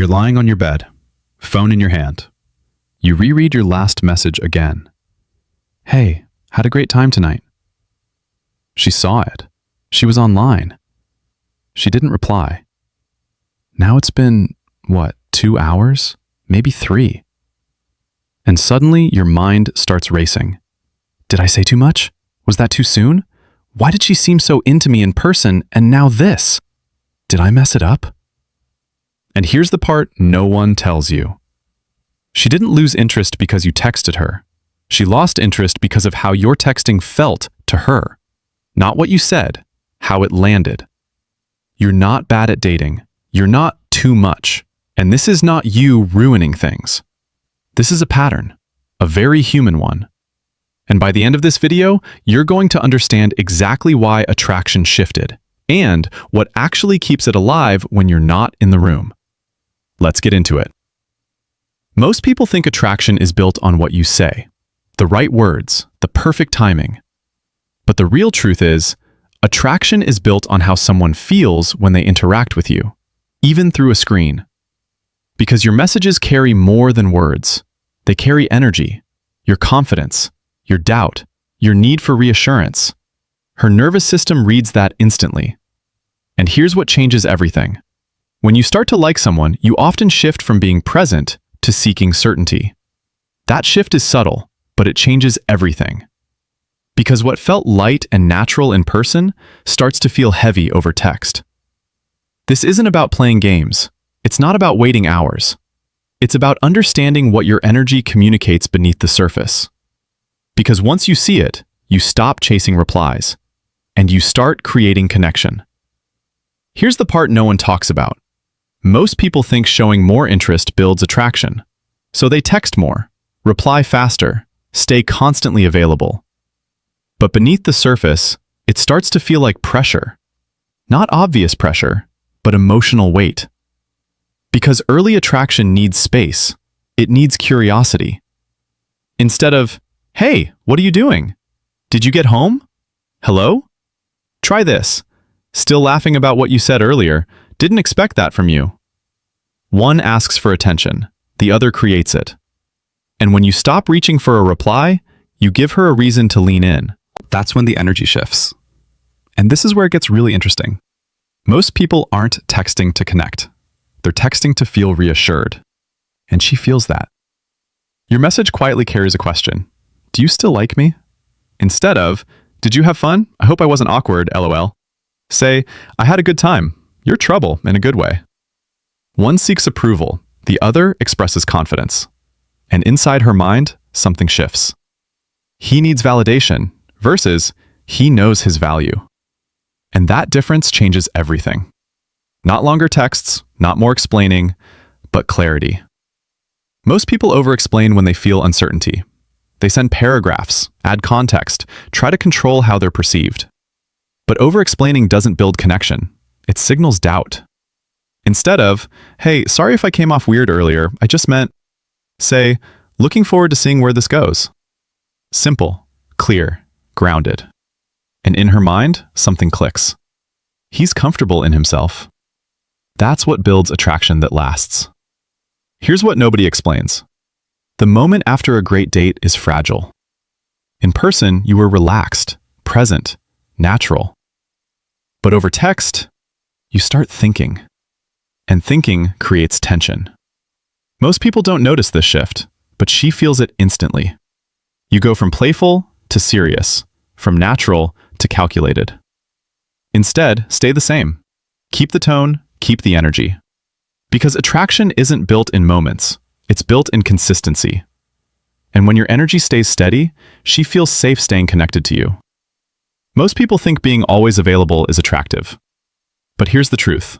You're lying on your bed, phone in your hand. You reread your last message again. Hey, had a great time tonight. She saw it. She was online. She didn't reply. Now it's been, 2 hours? Maybe 3. And suddenly your mind starts racing. Did I say too much? Was that too soon? Why did she seem so into me in person and now this? Did I mess it up? And here's the part no one tells you. She didn't lose interest because you texted her. She lost interest because of how your texting felt to her. Not what you said, how it landed. You're not bad at dating. You're not too much. And this is not you ruining things. This is a pattern, a very human one. And by the end of this video, you're going to understand exactly why attraction shifted and what actually keeps it alive when you're not in the room. Let's get into it. Most people think attraction is built on what you say, the right words, the perfect timing. But the real truth is, attraction is built on how someone feels when they interact with you, even through a screen. Because your messages carry more than words. They carry energy, your confidence, your doubt, your need for reassurance. Her nervous system reads that instantly. And here's what changes everything. When you start to like someone, you often shift from being present to seeking certainty. That shift is subtle, but it changes everything. Because what felt light and natural in person starts to feel heavy over text. This isn't about playing games. It's not about waiting hours. It's about understanding what your energy communicates beneath the surface. Because once you see it, you stop chasing replies, and you start creating connection. Here's the part no one talks about. Most people think showing more interest builds attraction. So they text more, reply faster, stay constantly available. But beneath the surface, it starts to feel like pressure. Not obvious pressure, but emotional weight. Because early attraction needs space. It needs curiosity. Instead of, hey, what are you doing? Did you get home? Hello? Try this. Still laughing about what you said earlier. Didn't expect that from you. One asks for attention. The other creates it. And when you stop reaching for a reply, you give her a reason to lean in. That's when the energy shifts. And this is where it gets really interesting. Most people aren't texting to connect. They're texting to feel reassured. And she feels that. Your message quietly carries a question. Do you still like me? Instead of, did you have fun? I hope I wasn't awkward, LOL. Say, I had a good time. You're trouble in a good way. One seeks approval. The other expresses confidence. And inside her mind, something shifts. He needs validation versus he knows his value. And that difference changes everything. Not longer texts, not more explaining, but clarity. Most people over-explain when they feel uncertainty. They send paragraphs, add context, try to control how they're perceived. But over-explaining doesn't build connection. It signals doubt. Instead of, hey, sorry if I came off weird earlier, I just meant, say, looking forward to seeing where this goes. Simple, clear, grounded. And in her mind, something clicks. He's comfortable in himself. That's what builds attraction that lasts. Here's what nobody explains. The moment after a great date is fragile. In person, you were relaxed, present, natural. But over text, you start thinking. And thinking creates tension. Most people don't notice this shift, but she feels it instantly. You go from playful to serious, from natural to calculated. Instead, stay the same. Keep the tone, keep the energy. Because attraction isn't built in moments, it's built in consistency. And when your energy stays steady, she feels safe staying connected to you. Most people think being always available is attractive. But here's the truth.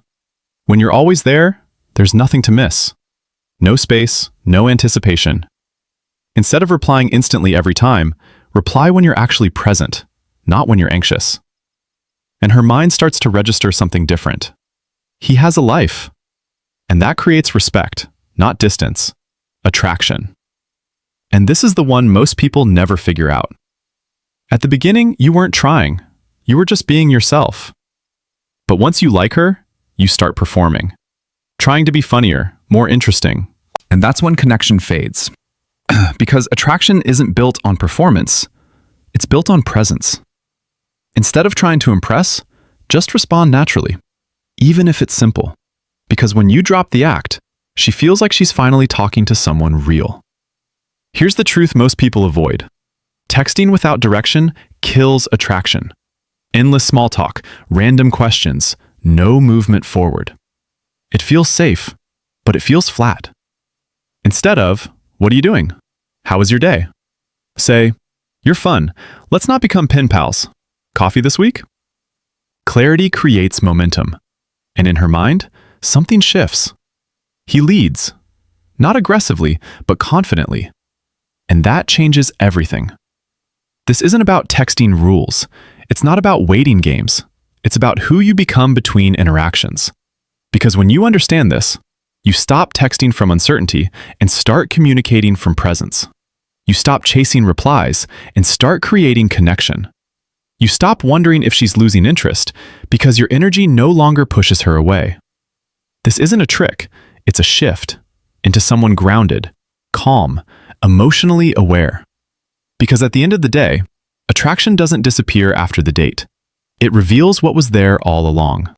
When you're always there, there's nothing to miss. No space, no anticipation. Instead of replying instantly every time, reply when you're actually present, not when you're anxious. And her mind starts to register something different. He has a life. And that creates respect, not distance, attraction. And this is the one most people never figure out. At the beginning, you weren't trying. You were just being yourself. But once you like her, you start performing. trying to be funnier, more interesting. And that's when connection fades. Because attraction isn't built on performance, it's built on presence. Instead of trying to impress, just respond naturally, even if it's simple. Because when you drop the act, she feels like she's finally talking to someone real. Here's the truth most people avoid. Texting without direction kills attraction. Endless small talk, random questions, no movement forward. It feels safe, but it feels flat. Instead of, "What are you doing? How was your day?" Say, "You're fun. Let's not become pen pals. Coffee this week?" Clarity creates momentum. And in her mind, something shifts. He leads. Not aggressively, but confidently. And that changes everything. This isn't about texting rules. It's not about waiting games. It's about who you become between interactions. Because when you understand this, you stop texting from uncertainty and start communicating from presence. You stop chasing replies and start creating connection. You stop wondering if she's losing interest because your energy no longer pushes her away. This isn't a trick, it's a shift into someone grounded, calm, emotionally aware. Because at the end of the day, attraction doesn't disappear after the date. It reveals what was there all along.